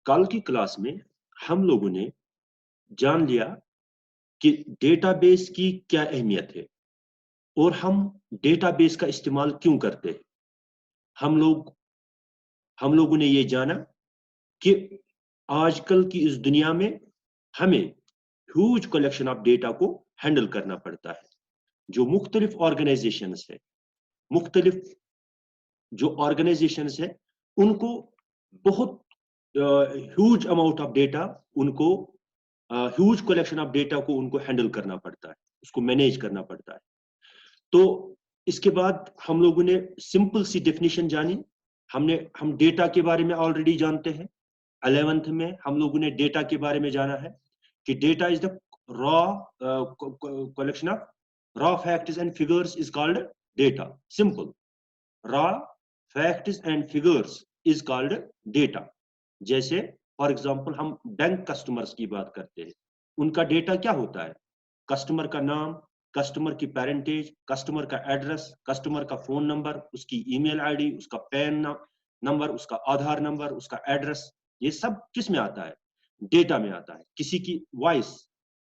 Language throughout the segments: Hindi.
कल की क्लास में हम लोगों ने जान लिया कि डेटाबेस की क्या अहमियत है और हम डेटाबेस का इस्तेमाल क्यों करते हैं। हम लोग हम लोगों ने ये जाना कि आजकल की इस दुनिया में हमें ह्यूज कलेक्शन ऑफ डेटा को हैंडल करना पड़ता है। जो मुख्तलिफ ऑर्गेनाइजेशंस है, मुख्तलिफ जो ऑर्गेनाइजेशंस है, उनको बहुत ह्यूज अमाउंट ऑफ डेटा, उनको ह्यूज कलेक्शन ऑफ डेटा को उनको हैंडल करना पड़ता है, उसको मैनेज करना पड़ता है। तो इसके बाद हम लोगों ने सिंपल सी डेफिनेशन जानी। हम डेटा के बारे में ऑलरेडी जानते हैं। 11th में हम लोगों ने डेटा के बारे में जाना है कि data is the raw collection of raw facts and figures is called data. Simple, raw facts and figures is called data. जैसे फॉर एग्जांपल हम बैंक कस्टमर्स की बात करते हैं, उनका डेटा क्या होता है? कस्टमर का नाम, कस्टमर की पेरेंटेज, कस्टमर का एड्रेस, कस्टमर का फोन नंबर, उसकी ईमेल आईडी, उसका पैन नंबर, उसका आधार नंबर, उसका एड्रेस। ये सब किस में आता है? डेटा में आता है। किसी की वॉइस,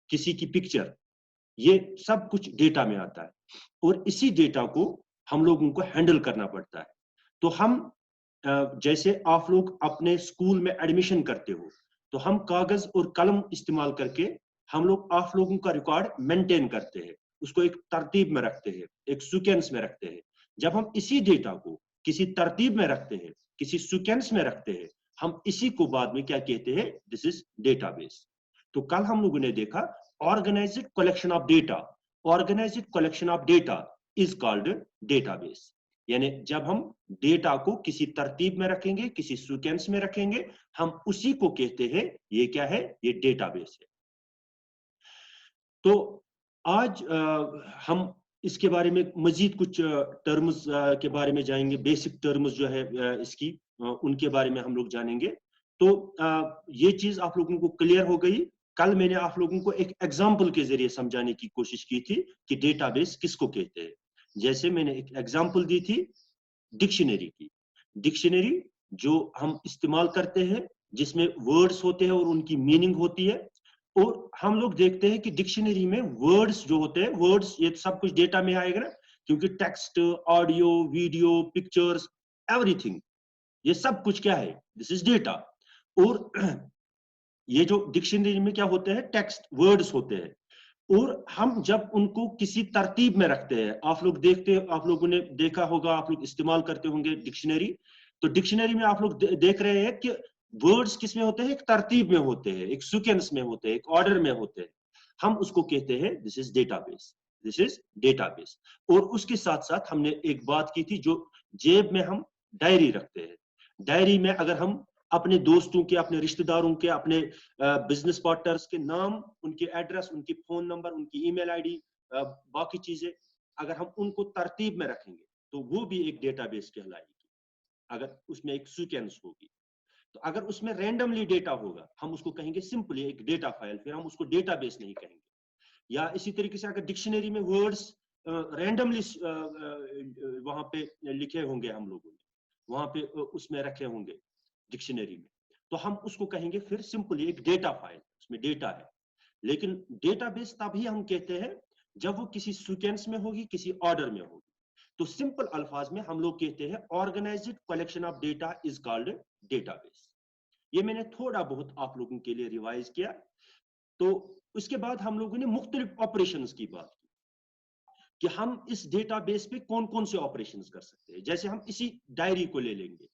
किसी की पिक्चर, ये सब कुछ डेटा में आता है। और इसी डेटा को हम लोगों को हैंडल करना पड़ता है। तो हम जैसे आप लोग अपने स्कूल में एडमिशन करते हो, तो हम कागज और कलम इस्तेमाल करके हम लोग आप लोगों का रिकॉर्ड मेंटेन करते हैं, उसको एक तरतीब में रखते हैं, एक सीक्वेंस में रखते हैं। जब हम इसी डेटा को किसी तरतीब में रखते हैं, किसी सीक्वेंस में रखते हैं, हम इसी को बाद में क्या कहते हैं? This is database. तो कल हम लोगों ने देखा organised collection of data. Organised collection of data is called database. यानी जब हम डेटा को किसी तरतीब में रखेंगे, किसी सीक्वेंस में रखेंगे, हम उसी को कहते हैं, ये क्या है? ये डेटाबेस है। तो आज हम इसके बारे में मजीद कुछ टर्म्स के बारे में जाएंगे। बेसिक टर्म्स जो है इसकी, उनके बारे में हम लोग जानेंगे। तो ये चीज आप लोगों को क्लियर हो गई। कल मैंने आप लोगों को एक एग्जाम्पल के जरिए समझाने की कोशिश की थी कि डेटाबेस किसको कहते हैं। जैसे मैंने एक एग्जाम्पल दी थी डिक्शनरी की। डिक्शनरी जो हम इस्तेमाल करते हैं, जिसमें वर्ड्स होते हैं और उनकी मीनिंग होती है। और हम लोग देखते हैं कि डिक्शनरी में वर्ड्स जो होते हैं, वर्ड्स ये सब कुछ डेटा में आएगा ना, क्योंकि text, audio, video, pictures, everything, ये सब कुछ क्या है? This is data. और ये जो डिक्शनरी में क्या होते हैं? टेक्स्ट, वर्ड्स होते हैं। और हम जब उनको किसी तरतीब में रखते हैं, आप लोग देखते, आप लोगों ने देखा होगा, आप लोग इस्तेमाल करते होंगे डिक्शनरी। तो डिक्शनरी में आप लोग देख रहे हैं कि वर्ड्स किस में होते हैं? एक तरतीब में होते हैं, एक सीक्वेंस में होते हैं, एक ऑर्डर में होते हैं। हम उसको कहते हैं this is database. This is database. और उसके साथ साथ हमने एक बात की थी, जो जेब में हम डायरी रखते हैं। डायरी में अगर हम अपने दोस्तों के, अपने रिश्तेदारों के, अपने बिजनेस पार्टनर्स के नाम, उनके एड्रेस, उनकी फोन नंबर, उनकी ईमेल आईडी, बाकी चीजें, अगर हम उनको तरतीब में रखेंगे तो वो भी एक डेटाबेस कहलाएगी, अगर उसमें एक सीक्वेंस होगी। तो अगर उसमें रैंडमली डेटा होगा, हम उसको कहेंगे सिंपली एक डेटा फाइल, फिर हम उसको डेटाबेस नहीं कहेंगे। या इसी तरीके से अगर डिक्शनरी में वर्ड्स रैंडमली वहां पे लिखे होंगे, हम लोगों ने वहां पे उसमें रखे होंगे डिक्शनरी में, तो हम उसको कहेंगे फिर सिंपली एक डेटा फाइल, उसमें डेटा है। लेकिन डेटाबेस तभी हम कहते हैं जब वो किसी सीक्वेंस में होगी, किसी ऑर्डर में होगी। तो सिंपल अल्फाज में हम लोग कहते हैं organised collection of data is called database. ये मैंने थोड़ा बहुत आप लोगों के लिए रिवाइज किया। तो उसके बाद हम लोगों ने मुख्तलिफ ऑपरेशंस की बात की कि हम इस डेटाबेस पे कौन कौन से ऑपरेशंस कर सकते हैं। जैसे हम इसी डायरी को ले लेंगे,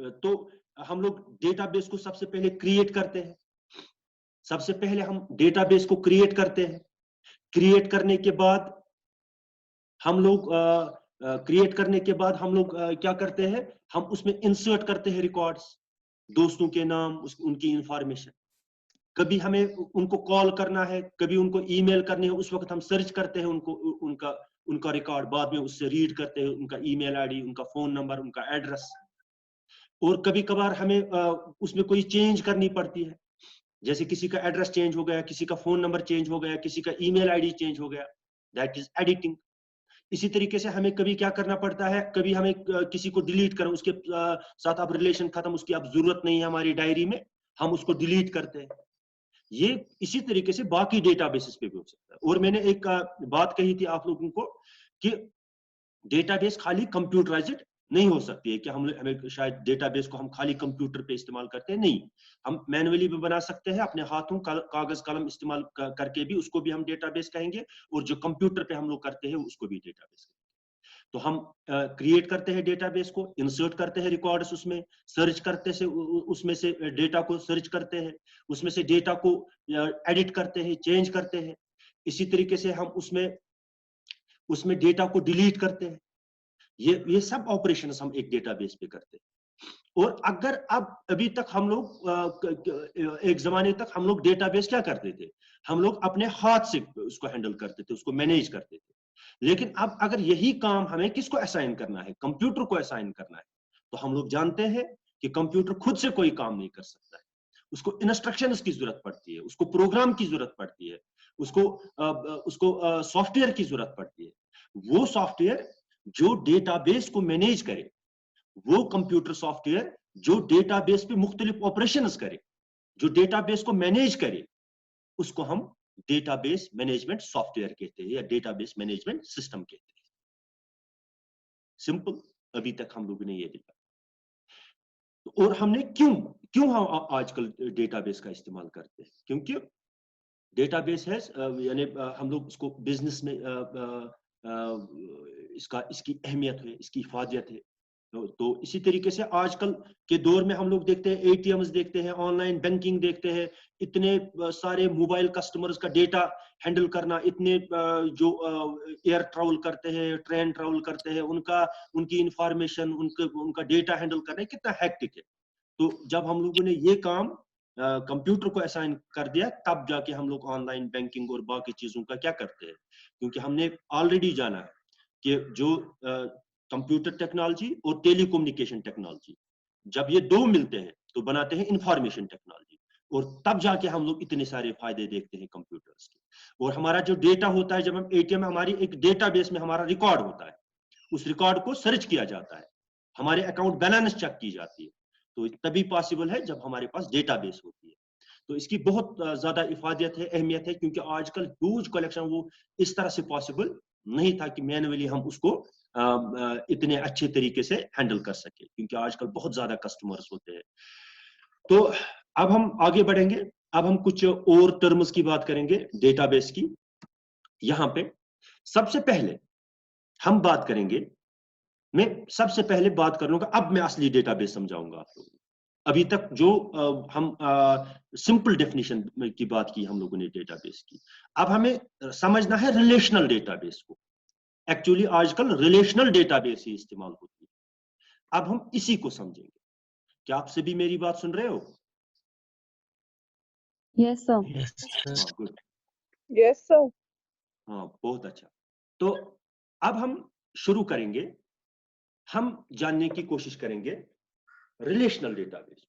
तो हम लोग डेटाबेस को सबसे पहले क्रिएट करते हैं। सबसे पहले हम डेटाबेस को क्रिएट करते हैं। क्रिएट करने के बाद हम लोग क्या करते हैं? हम उसमें इंसर्ट करते हैं रिकॉर्ड्स, दोस्तों के नाम, उनकी इंफॉर्मेशन। कभी हमें उनको कॉल करना है, कभी उनको ईमेल करनी है, उस वक्त हम सर्च करते हैं उनको, उनका उनका रिकॉर्ड, बाद में उससे रीड करते हैं उनका ईमेल आईडी, उनका फोन नंबर, उनका एड्रेस। और कभी कभार हमें उसमें कोई चेंज करनी पड़ती है, जैसे किसी का एड्रेस चेंज हो गया, किसी का फोन नंबर चेंज हो गया, किसी का ईमेल आईडी चेंज हो गया, दैट इज एडिटिंग। इसी तरीके से हमें कभी क्या करना पड़ता है, कभी हमें किसी को डिलीट करना, उसके साथ अब रिलेशन खत्म, उसकी अब जरूरत नहीं है हमारी डायरी में, हम उसको डिलीट करते हैं। ये इसी तरीके से बाकी डेटाबेसेस पे भी हो सकता है। और मैंने एक बात कही थी आप लोगों को कि डेटाबेस खाली कंप्यूटराइज्ड नहीं हो सकती है कि हमें शायद डेटाबेस को हम खाली कंप्यूटर पे इस्तेमाल करते हैं, नहीं, हम मैनुअली भी बना सकते हैं, अपने हाथों कागज कलम इस्तेमाल करके भी उसको भी हम डेटाबेस कहेंगे, और जो कंप्यूटर पे हम लोग करते हैं उसको भी डेटाबेस कहेंगे। तो हम क्रिएट करते हैं डेटाबेस को, इंसर्ट करते हैं रिकॉर्ड्स उसमें, सर्च करते से उसमें से डेटा को सर्च करते हैं, उसमें से डेटा को एडिट करते हैं, चेंज करते हैं। इसी तरीके से हम उसमें डेटा को डिलीट करते हैं। ये सब ऑपरेशंस हम एक डेटाबेस पे करते हैं। और अगर अब अभी तक हम लोग एक जमाने तक हम लोग डेटाबेस क्या करते थे, हम लोग अपने हाथ से उसको हैंडल करते थे, उसको मैनेज करते थे। लेकिन अब अगर यही काम हमें किसको असाइन करना है, कंप्यूटर को असाइन करना है, तो हम लोग जानते हैं कि कंप्यूटर खुद से कोई काम नहीं कर सकता है, उसको इंस्ट्रक्शंस की जरूरत पड़ती है, उसको प्रोग्राम की जरूरत पड़ती है, उसको सॉफ्टवेयर की जरूरत पड़ती है। वो सॉफ्टवेयर जो डेटाबेस को मैनेज करे, वो कंप्यूटर सॉफ्टवेयर जो डेटाबेस पे मुख्तलिफ ऑपरेशंस करे, जो डेटाबेस को मैनेज करे, उसको हम डेटाबेस मैनेजमेंट सॉफ्टवेयर कहते हैं या डेटाबेस मैनेजमेंट सिस्टम कहते हैं। सिंपल, अभी तक हम लोगों ने ये देखा। और हमने क्यों हम आजकल डेटाबेस का इस्तेमाल करते हैं, क्योंकि डेटाबेस है, यानी हम लोग उसको बिजनेस में इसकी अहमियत है, इसकी इफादियत है। तो इसी तरीके से आजकल के दौर में हम लोग देखते हैं, एटीएम्स देखते हैं, ऑनलाइन बैंकिंग देखते हैं, इतने सारे मोबाइल कस्टमर्स का डेटा हैंडल करना, इतने जो एयर ट्रैवल करते हैं, ट्रेन ट्रैवल करते हैं, उनकी इंफॉर्मेशन, उनका डेटा हैंडल करना कितना हेक्टिक है। तो जब हम लोगों ने ये काम कंप्यूटर को असाइन कर दिया, तब जाके हम लोग ऑनलाइन बैंकिंग और बाकी चीजों का क्या करते हैं, क्योंकि हमने ऑलरेडी जाना है कि जो कंप्यूटर टेक्नोलॉजी और टेलीकम्युनिकेशन टेक्नोलॉजी, जब ये दो मिलते हैं तो बनाते हैं इंफॉर्मेशन टेक्नोलॉजी, और तब जाके हम लोग इतने सारे फायदे देखते हैं कंप्यूटर्स के। और हमारा जो डेटा होता है, जब हम एटीएम, हमारी एक डेटाबेस में हमारा रिकॉर्ड होता है, उस रिकॉर्ड को सर्च किया जाता है, हमारे अकाउंट बैलेंस चेक की जाती है, तो तभी पॉसिबल है जब हमारे पास डेटाबेस होती है। तो इसकी बहुत ज्यादा इफादियत है, अहमियत है, क्योंकि आजकल ह्यूज कलेक्शन वो इस तरह से पॉसिबल नहीं था कि मैनुअली हम उसको इतने अच्छे तरीके से हैंडल कर सके, क्योंकि आजकल बहुत ज्यादा कस्टमर्स होते हैं। तो अब हम आगे बढ़ेंगे, अब हम कुछ और टर्म्स की बात करेंगे डेटाबेस की। यहां पे सबसे पहले हम बात करेंगे, मैं सबसे पहले बात कर लूंगा, अब मैं असली डेटाबेस समझाऊंगा आप लोगों को। अभी तक जो हम सिंपल डेफिनेशन की बात की हम लोगों ने डेटाबेस की, अब हमें समझना है रिलेशनल डेटाबेस को। एक्चुअली आजकल रिलेशनल डेटाबेस ही इस्तेमाल होती है, अब हम इसी को समझेंगे। क्या आप सभी मेरी बात सुन रहे हो? Yes sir. हाँ, गुड। Yes sir. हाँ, बहुत अच्छा। तो अब हम शुरू करेंगे, हम जानने की कोशिश करेंगे रिलेशनल डेटाबेस,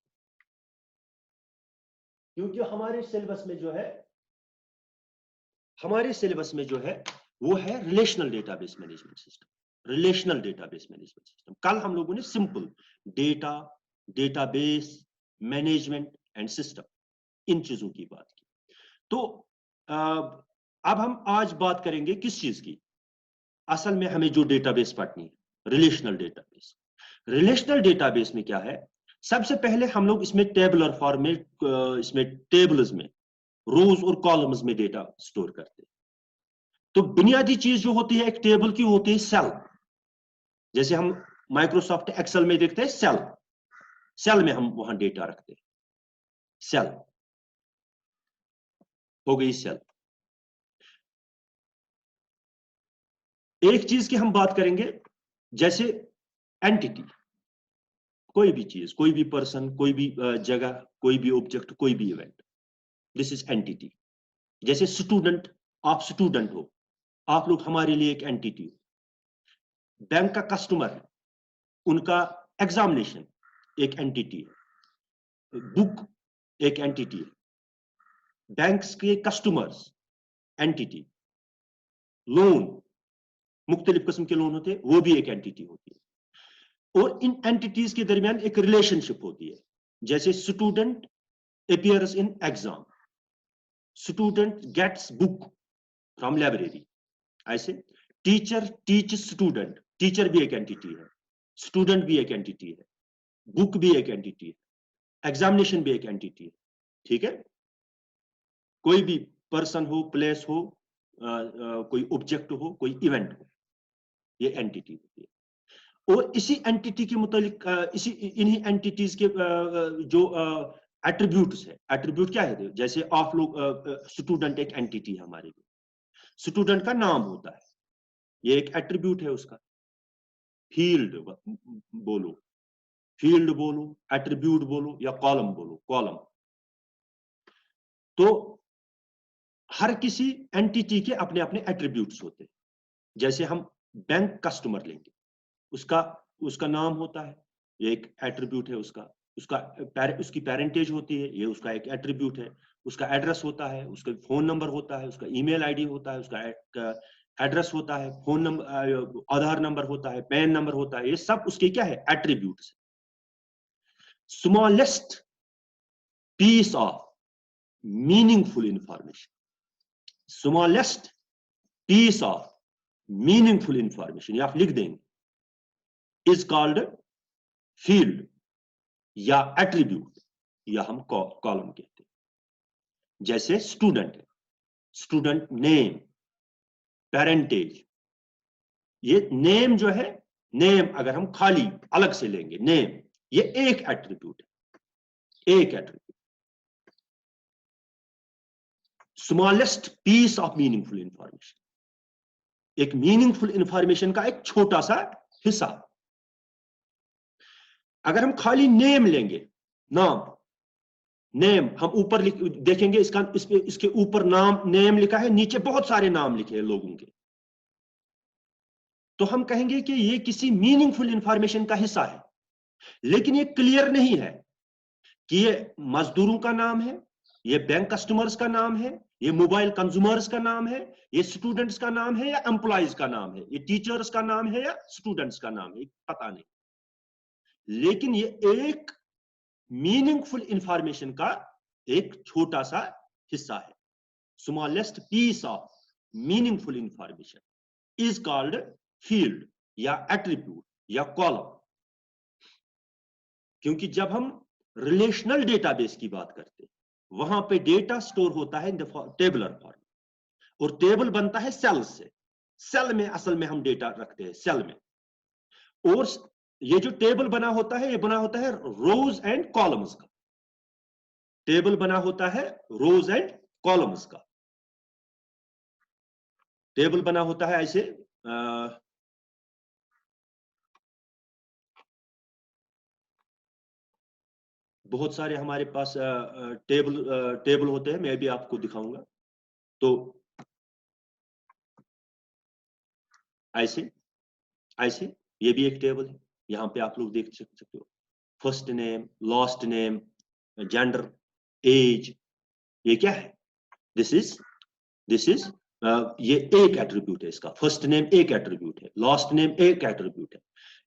क्योंकि हमारे सिलेबस में जो है, वो है relational database management system. Relational database management system, कल हम लोगों ने simple data, database management and system, इन चीजों की बात की। तो अब हम आज बात करेंगे किस चीज की, असल में हमें जो डेटाबेस पढ़नी है, रिलेशनल डेटाबेस। रिलेशनल डेटाबेस में क्या है, सबसे पहले हम लोग इसमें टेबुलर फॉर्मेट, इसमें टेबल्स में, रोज और कॉलम्स में डेटा स्टोर करते हैं। तो बुनियादी चीज जो होती है एक टेबल की, होती है सेल। जैसे हम माइक्रोसॉफ्ट एक्सेल में देखते हैं सेल, सेल में हम वहां डेटा रखते हैं, सेल हो गई सेल। एक चीज की हम बात करेंगे, जैसे एंटिटी, कोई भी चीज, कोई भी पर्सन, कोई भी जगह, कोई भी ऑब्जेक्ट, कोई भी इवेंट, दिस इज एंटिटी। जैसे स्टूडेंट, आप स्टूडेंट हो, आप लोग हमारे लिए एक एंटिटी हो। बैंक का कस्टमर है, उनका एग्जामिनेशन एक एंटिटी है, बुक एक एंटिटी है, बैंक्स के कस्टमर्स एंटिटी, लोन, मुख्तलिफ किस्म के लोन होते हैं, वो भी एक एंटिटी होती है। और इन एंटिटीज के दरमियान एक रिलेशनशिप होती है, जैसे student appears in exam, student gets book from library, ऐसे टीचर टीच स्टूडेंट, टीचर भी एक एंटिटी है, स्टूडेंट भी एक एंटिटी है, बुक भी एक एंटिटी है, एग्जामिनेशन भी एक एंटिटी है। ठीक है, कोई भी पर्सन हो, प्लेस हो, कोई ऑब्जेक्ट हो, कोई इवेंट हो, ये एंटिटी होती है। और इसी एंटिटी के मुतालिक इसी इन्हीं एंटिटीज के जो एट्रीब्यूट्स है, एट्रीब्यूट क्या है, जैसे आप लोग स्टूडेंट एक एंटिटी है हमारे लिए, स्टूडेंट का नाम होता है, ये एक एट्रीब्यूट है उसका। फील्ड बोलो, फील्ड बोलो, एट्रीब्यूट बोलो, या कॉलम बोलो, कॉलम। तो हर किसी एंटिटी के अपने अपने एट्रीब्यूट्स होते हैं। जैसे हम बैंक कस्टमर लेंगे, उसका उसका नाम होता है, ये एक एट्रीब्यूट है उसका। उसकी पेरेंटेज होती है, ये उसका एक एट्रीब्यूट है। उसका एड्रेस होता है, उसका फोन नंबर होता है, उसका ईमेल आईडी होता है, उसका एड्रेस होता है, फोन नंबर, आधार नंबर होता है, पैन नंबर होता है, ये सब उसके क्या है, attributes. Smallest piece of meaningful information, smallest piece of meaningful information, ये आप लिख देंगे, इज कॉल्ड फील्ड या एट्रीब्यूट, या हम कॉलम कहते हैं। जैसे स्टूडेंट है, स्टूडेंट नेम, पेरेंटेज, ये नेम जो है, नेम अगर हम खाली अलग से लेंगे, नेम ये एक एट्रीब्यूट है, एक attribute. Smallest piece of meaningful information, एक मीनिंगफुल इंफॉर्मेशन का एक छोटा सा हिस्सा। अगर हम खाली नेम लेंगे, नाम, नेम, हम ऊपर देखेंगे इसके ऊपर नाम, नेम लिखा है, नीचे बहुत सारे नाम लिखे हैं लोगों के, तो हम कहेंगे कि ये किसी मीनिंगफुल इंफॉर्मेशन का हिस्सा है। लेकिन ये क्लियर नहीं है कि ये मजदूरों का नाम है, ये बैंक कस्टमर्स का नाम है, ये मोबाइल कंज्यूमर्स का नाम है, ये स्टूडेंट्स का नाम है, या एम्प्लॉइज का नाम है, ये टीचर्स का नाम है, या स्टूडेंट्स का नाम है, पता नहीं। लेकिन ये एक मीनिंगफुल इंफॉर्मेशन का एक छोटा सा हिस्सा है। Smallest piece of meaningful information is called field या एट्रीब्यूट या कॉलम। क्योंकि जब हम रिलेशनल डेटाबेस की बात करते हैं, वहां पे डेटा स्टोर होता है इन टेबुलर फॉर्म, और टेबल बनता है सेल से। सेल में असल में हम डेटा रखते हैं, सेल में। और ये जो टेबल बना होता है, ये बना होता है रोज एंड कॉलम्स का। टेबल बना होता है रोज एंड कॉलम्स का। टेबल बना होता है ऐसे, बहुत सारे हमारे पास टेबल होते हैं, मैं भी आपको दिखाऊंगा। तो ऐसे ऐसे ये भी एक टेबल है, यहां पे आप लोग देख सकते हो। First name, last name, gender, age, ये क्या है, दिस इज ये एक एट्रीब्यूट है इसका। फर्स्ट नेम एक एट्रीब्यूट है, लास्ट नेम एक एट्रीब्यूट है।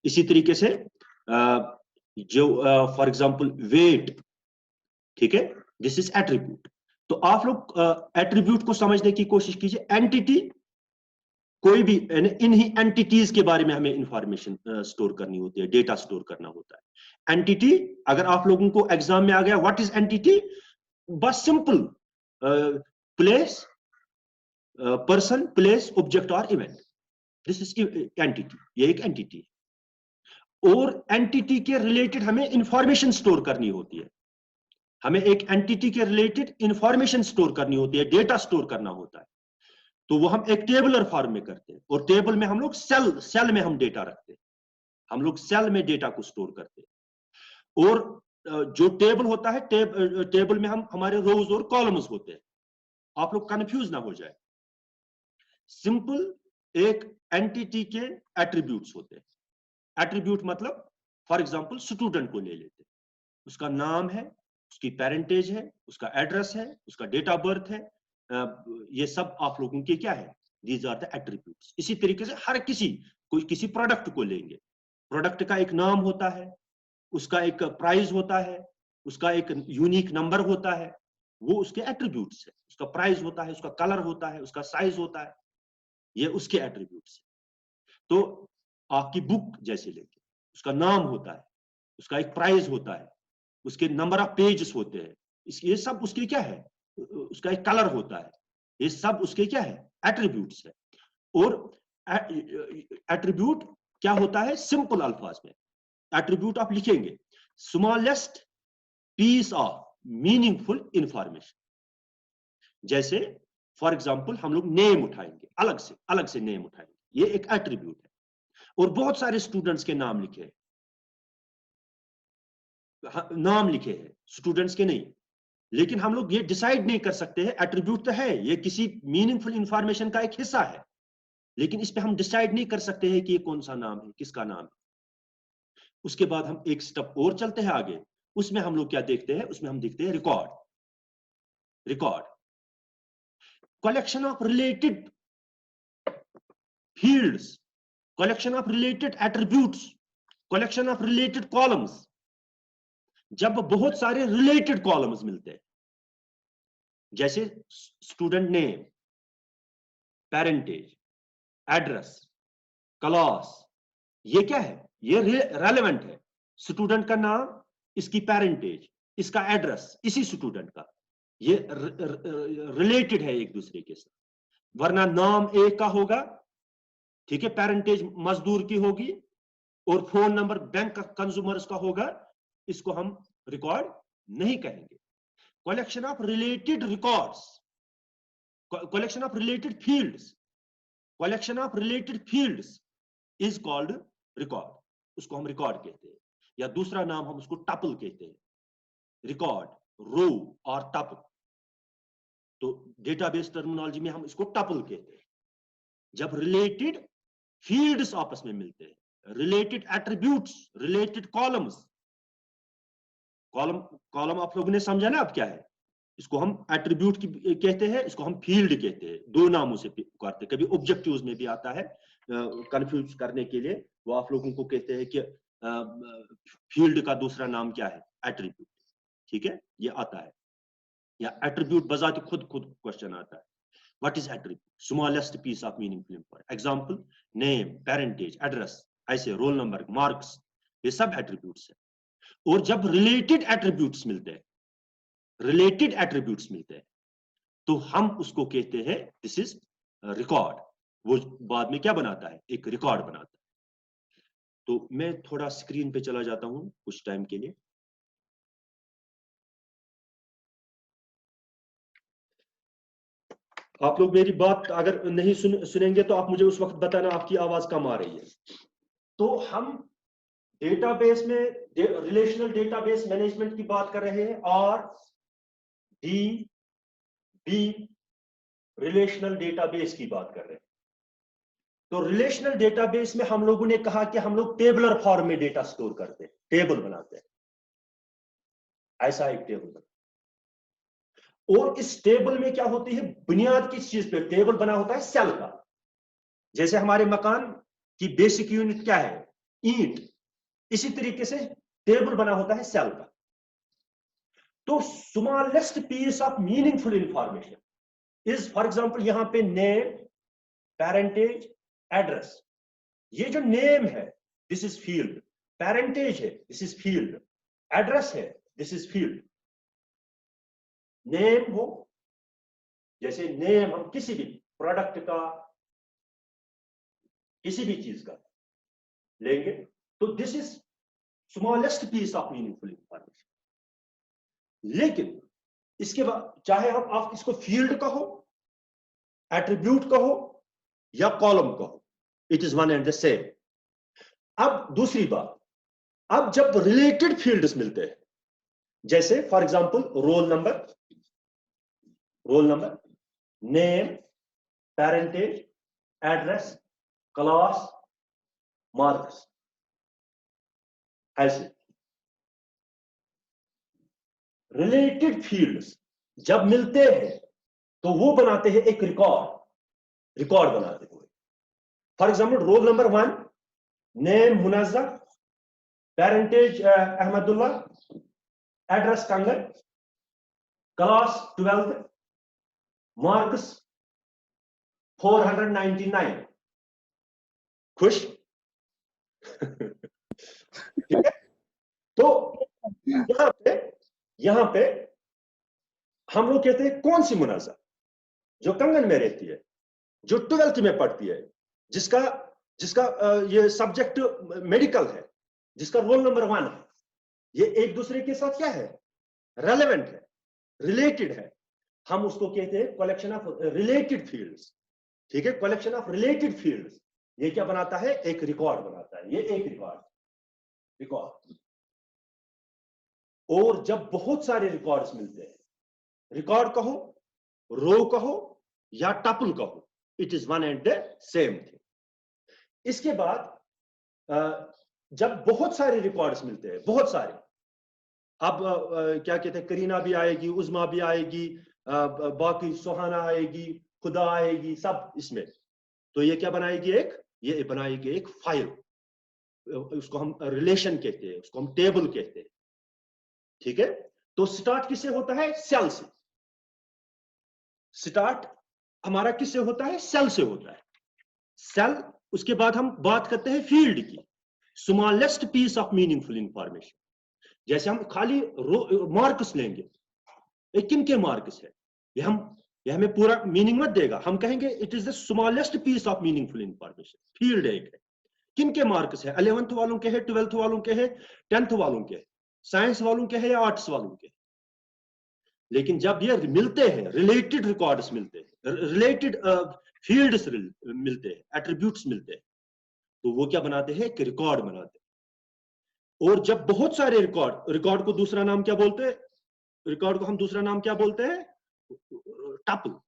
इसी तरीके से जो फॉर एग्जांपल वेट, ठीक है, दिस इज एट्रीब्यूट। तो आप लोग एट्रीब्यूट को समझने की कोशिश कीजिए। एंटिटी, कोई भी इन्हीं एंटिटीज के बारे में हमें इंफॉर्मेशन स्टोर करनी होती है, डेटा स्टोर करना होता है। एंटिटी, अगर आप लोगों को एग्जाम में आ गया व्हाट इज एंटिटी, बस simple, place, person, place, object और इवेंट, दिस इज एंटिटी, ये एक एंटिटी है। और एंटिटी के रिलेटेड हमें इंफॉर्मेशन स्टोर करनी होती है, हमें एक एंटिटी के रिलेटेड इंफॉर्मेशन स्टोर करनी होती है, डेटा स्टोर करना होता है। तो वो हम एक टेबुलर फॉर्म में करते हैं, और टेबल में हम लोग सेल में हम डेटा रखते हैं, हम लोग सेल में डेटा को स्टोर करते हैं। और जो टेबल होता है, टेबल में हम हमारे रोज और कॉलम्स होते हैं। आप लोग कंफ्यूज ना हो जाए, सिंपल एक एंटिटी के एट्रीब्यूट्स होते हैं। एट्रीब्यूट मतलब फॉर एग्जांपल स्टूडेंट को ले लेते हैं, उसका नाम है, उसकी पेरेंटेज है, उसका एड्रेस है, उसका डेट ऑफ बर्थ है, ये सब आप लोगों के क्या है, दीज आर द एट्रीब्यूट्स। इसी तरीके से हर कोई किसी प्रोडक्ट को लेंगे, प्रोडक्ट का एक नाम होता है, उसका एक प्राइस होता है, उसका एक यूनिक नंबर होता है, वो उसके एट्रीब्यूट्स है। उसका प्राइस होता है, उसका कलर होता है, उसका साइज होता है, ये उसके एट्रीब्यूट्स है। तो आपकी बुक जैसे लेंगे, उसका नाम होता है, उसका एक प्राइस होता है, उसके नंबर ऑफ पेजेस होते हैं, ये सब उसके क्या है, उसका एक कलर होता है, ये सब उसके क्या है, एट्रीब्यूट्स है। और एट्रीब्यूट क्या होता है सिंपल अल्फाज में, एट्रीब्यूट आप लिखेंगे smallest piece of meaningful information. जैसे फॉर एग्जांपल हम लोग नेम उठाएंगे, अलग से नेम उठाएंगे, ये एक एट्रीब्यूट है। और बहुत सारे स्टूडेंट्स के नाम लिखे हैं, नाम लिखे हैं, स्टूडेंट्स के नहीं, लेकिन हम लोग ये डिसाइड नहीं कर सकते हैं, एट्रीब्यूट तो है, ये किसी मीनिंगफुल इंफॉर्मेशन का एक हिस्सा है, लेकिन इस पे हम डिसाइड नहीं कर सकते हैं कि ये कौन सा नाम है, किसका नाम है। उसके बाद हम एक स्टेप और चलते हैं आगे, उसमें हम लोग क्या देखते हैं, उसमें हम देखते हैं record, collection of related fields, collection of related attributes, collection of related columns. जब बहुत सारे रिलेटेड कॉलम्स मिलते हैं, जैसे student name, parentage, address, class, ये क्या है, ये रेलेवेंट है। स्टूडेंट का नाम, इसकी पेरेंटेज, इसका एड्रेस, इसी स्टूडेंट का, ये रिलेटेड है एक दूसरे के साथ। वरना नाम एक का होगा, ठीक है, पेरेंटेज मजदूर की होगी, और फोन नंबर बैंक का कंज्यूमर्स का होगा, इसको हम रिकॉर्ड नहीं कहेंगे। Collection of related records, collection of related fields, collection of related fields is called record, उसको हम रिकॉर्ड कहते हैं। या दूसरा नाम हम उसको टपल कहते हैं, रिकॉर्ड, रो और टपल। तो डेटाबेस टर्मिनोलॉजी में हम इसको टपल कहते हैं। जब रिलेटेड फील्ड्स आपस में मिलते हैं, related attributes, related columns, column आप लोगों ने समझा ना अब क्या है, इसको हम एट्रीब्यूट कहते हैं, इसको हम फील्ड कहते हैं, दो नामों से करते हैं। कभी ऑब्जेक्टिव्स में भी आता है कंफ्यूज करने के लिए, वो आप लोगों को कहते हैं कि फील्ड का दूसरा नाम क्या है, एट्रीब्यूट, ठीक है, ये आता है। या एट्रीब्यूट बजाते खुद क्वेश्चन आता है, what is attribute, smallest piece of meaningful information. Example name, parentage, address, ऐसे रोल नंबर, मार्क्स, ये सब एट्रीब्यूट्स है। और जब रिलेटेड एट्रीब्यूट्स मिलते हैं, तो हम उसको कहते हैं दिस इज रिकॉर्ड। वो बाद में क्या बनाता है, एक रिकॉर्ड बनाता है। तो मैं थोड़ा स्क्रीन पे चला जाता हूं कुछ टाइम के लिए। आप लोग मेरी बात अगर नहीं सुनेंगे तो आप मुझे उस वक्त बताना, आपकी आवाज कम आ रही है। तो हम डेटाबेस में रिलेशनल डेटाबेस मैनेजमेंट की बात कर रहे हैं, और रिलेशनल डेटाबेस की बात कर रहे हैं। तो रिलेशनल डेटाबेस में हम लोगों ने कहा कि हम लोग टेबलर फॉर्म में डेटा स्टोर करते हैं, टेबल बनाते हैं, ऐसा एक टेबल। और इस टेबल में क्या होती है, बुनियाद किस चीज पे टेबल बना होता है, सेल का। जैसे हमारे मकान की बेसिक यूनिट क्या है, ईंट, इसी तरीके से टेबल बना होता है सेल का। तो smallest piece of meaningful information is, for example यहां पे नेम, पेरेंटेज, एड्रेस। ये जो नेम है दिस इज फील्ड, पेरेंटेज है दिस इज फील्ड, एड्रेस है दिस इज फील्ड। नेम हो, जैसे नेम हम किसी भी प्रोडक्ट का, किसी भी चीज का लेंगे, तो this is smallest piece of meaningful information. लेकिन इसके बाद चाहे आप इसको फील्ड कहो, एट्रीब्यूट कहो या कॉलम कहो, it is one and the same. अब दूसरी बात, अब जब रिलेटेड फील्ड्स मिलते हैं, जैसे for example roll number, name, parentage, address, class, marks, ऐसे रिलेटेड फील्ड्स जब मिलते हैं तो वो बनाते हैं एक रिकॉर्ड। रिकॉर्ड बनाते हुए। For example roll number 1, name Munazza, parentage Ahmadullah, address कंगन, क्लास 12th, मार्क्स 499। खुश? ठीक है। तो यहां पे हम लोग कहते हैं कौन सी मुनज़्ज़ा? जो कंगन में रहती है, जो 12th में पढ़ती है, जिसका जिसका ये सब्जेक्ट मेडिकल है, जिसका रोल नंबर 1 है, ये एक दूसरे के साथ क्या है? रेलेवेंट है, रिलेटेड है। हम उसको कहते हैं कलेक्शन ऑफ रिलेटेड फील्ड्स। ठीक है, कलेक्शन ऑफ रिलेटेड फील्ड्स। ये क्या बनाता है? एक रिकॉर्ड बनाता है। ये एक रिकॉर्ड। और जब बहुत सारे रिकॉर्ड्स मिलते हैं, रिकॉर्ड कहो, रो कहो या टपल कहो, it is one and the same thing. इसके बाद जब बहुत सारे रिकॉर्ड्स मिलते हैं, बहुत सारे, अब क्या कहते हैं, करीना भी आएगी, उज़मा भी आएगी, बाकी सुहाना आएगी, खुदा आएगी, सब इसमें, तो ये क्या बनाएगी? ये बनाएगी एक फाइल। उसको हम रिलेशन कहते हैं, उसको हम टेबल कहते हैं। ठीक है। तो स्टार्ट किससे होता है? सेल से। स्टार्ट हमारा किससे होता है? सेल से होता है। सेल, उसके बाद हम बात करते हैं फील्ड की, smallest piece of meaningful information. जैसे हम खाली मार्क्स लेंगे, किन के मार्क्स है, ये हमें पूरा मीनिंग मत देगा। हम कहेंगे it is the smallest piece of meaningful information. Field एक है, किन के मार्क्स है? 11th वालों के है, 12th वालों के है, 10th वालों के है, साइंस वालों के है या आर्ट्स वालों के। लेकिन जब ये मिलते हैं, रिलेटेड रिकॉर्ड्स मिलते हैं, रिलेटेड फील्ड्स मिलते हैं, एट्रीब्यूट्स मिलते हैं, तो वो क्या बनाते हैं? एक रिकॉर्ड बनाते हैं। और जब बहुत सारे रिकॉर्ड को दूसरा नाम क्या बोलते हैं? रिकॉर्ड को हम दूसरा नाम क्या बोलते हैं? टपल।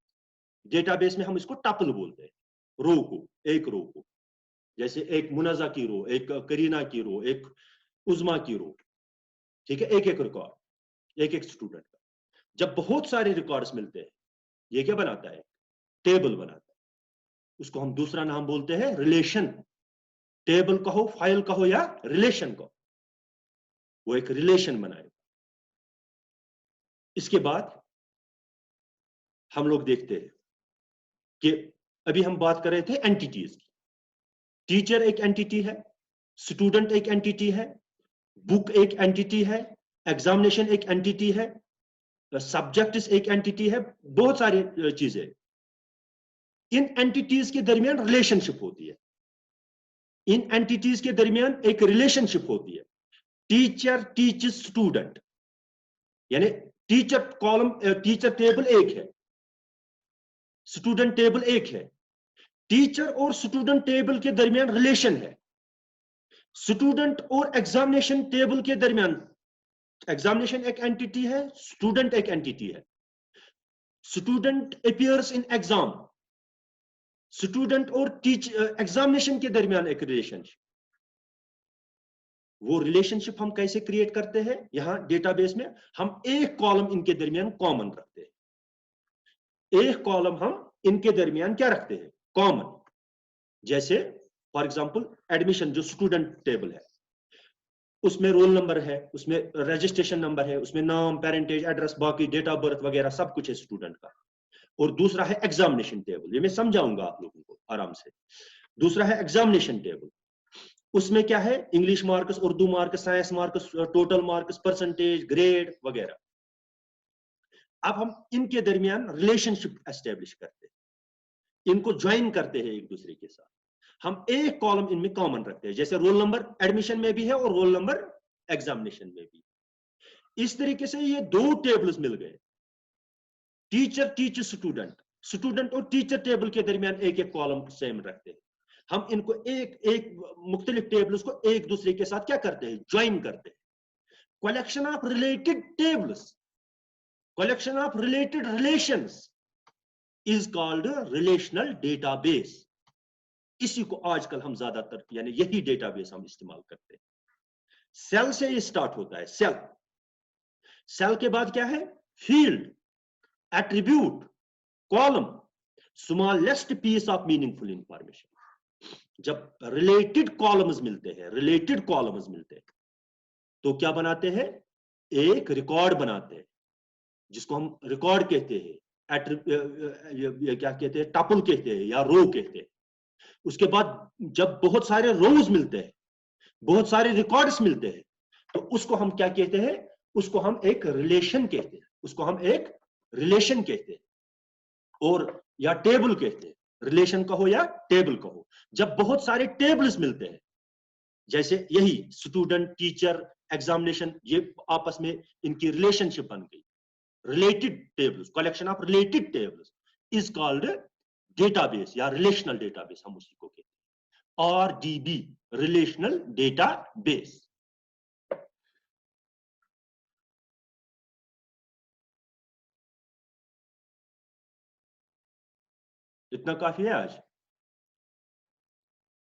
डेटाबेस में हम इसको टपल बोलते हैं, रो को, एक रो को। जैसे एक मुनज़्ज़ा की रो, एक करीना की रो, एक उज़मा की रो। ठीक है, एक एक रिकॉर्ड, एक एक स्टूडेंट का। जब बहुत सारे रिकॉर्ड्स मिलते हैं, ये क्या बनाता है? टेबल बनाता है। उसको हम दूसरा नाम बोलते हैं रिलेशन। टेबल कहो, फाइल कहो या रिलेशन कहो, वो एक रिलेशन बनाएगा। इसके बाद हम लोग देखते हैं कि अभी हम बात कर रहे थे एंटिटीज की। टीचर एक एंटिटी है, स्टूडेंट एक एंटिटी है, बुक एक एंटिटी है, एग्जामिनेशन एक एंटिटी है, सब्जेक्ट एक एंटिटी है, बहुत सारी चीजें। इन एंटिटीज के दरमियान रिलेशनशिप होती है। इन एंटिटीज के दरमियान एक रिलेशनशिप होती है। टीचर टीचर्स स्टूडेंट, यानी टीचर कॉलम, टीचर टेबल एक है, स्टूडेंट टेबल एक है। टीचर और स्टूडेंट टेबल के दरमियान रिलेशन है। स्टूडेंट और एग्जामिनेशन टेबल के दरमियान, एग्जामिनेशन एक एंटिटी है, स्टूडेंट एक एंटिटी है। Student appears in exam, student और टीचर एग्जामिनेशन के दरमियान एक रिलेशनशिप। वो रिलेशनशिप हम कैसे क्रिएट करते हैं? यहां डेटाबेस में हम एक कॉलम इनके दरमियान कॉमन रखते हैं। एक कॉलम हम इनके दरमियान क्या रखते हैं? कॉमन। जैसे फॉर एग्जांपल एडमिशन, जो स्टूडेंट टेबल है, उसमें रोल नंबर है, उसमें रजिस्ट्रेशन नंबर है, उसमें नाम, पेरेंटेज, एड्रेस, बाकी डेट ऑफ बर्थ वगैरह सब कुछ है स्टूडेंट का। और दूसरा है एग्जामिनेशन टेबल, ये मैं समझाऊंगा आप लोगों को आराम से। दूसरा है एग्जामिनेशन टेबल, उसमें क्या है? English marks, Urdu marks, science marks, total marks, percentage, grade वगैरह। अब हम इनके दरमियान रिलेशनशिप एस्टेब्लिश करते हैं, इनको ज्वाइन करते हैं एक दूसरे के साथ। हम एक कॉलम इनमें कॉमन रखते हैं, जैसे रोल नंबर एडमिशन में भी है और रोल नंबर एग्जामिनेशन में भी। इस तरीके से ये दो टेबल्स मिल गए, टीचर टीचर स्टूडेंट, स्टूडेंट और टीचर टेबल के दरमियान एक एक कॉलम सेम रखते हैं। हम इनको एक एक मुख्तलिफ टेबल्स को एक दूसरे के साथ क्या करते हैं? ज्वाइन करते हैं। Collection of related tables, collection of related relations is called relational database. इसी को आजकल हम ज्यादातर, यानी यही डेटाबेस हम इस्तेमाल करते हैं। सेल से ये स्टार्ट होता है, सेल। सेल के बाद क्या है? Field, attribute, column, smallest piece of meaningful information. जब रिलेटेड कॉलम्स मिलते हैं तो क्या बनाते हैं, एक रिकॉर्ड बनाते हैं जिसको हम रिकॉर्ड कहते हैं, ये क्या कहते हैं, टपल कहते हैं या रो कहते हैं। उसके बाद जब बहुत सारे रोज मिलते हैं, बहुत सारे रिकॉर्ड्स मिलते हैं, तो उसको हम क्या कहते हैं, उसको हम एक रिलेशन कहते हैं, और या टेबल कहते हैं। रिलेशन कहो या टेबल कहो। जब बहुत सारे टेबल्स मिलते हैं, जैसे यही स्टूडेंट टीचर एग्जामिनेशन, ये आपस में इनकी रिलेशनशिप बन गई। related tables, collection of related tables is called database या relational database, हम उसी को कहते हैं RDB, relational database। इतना काफी है आज।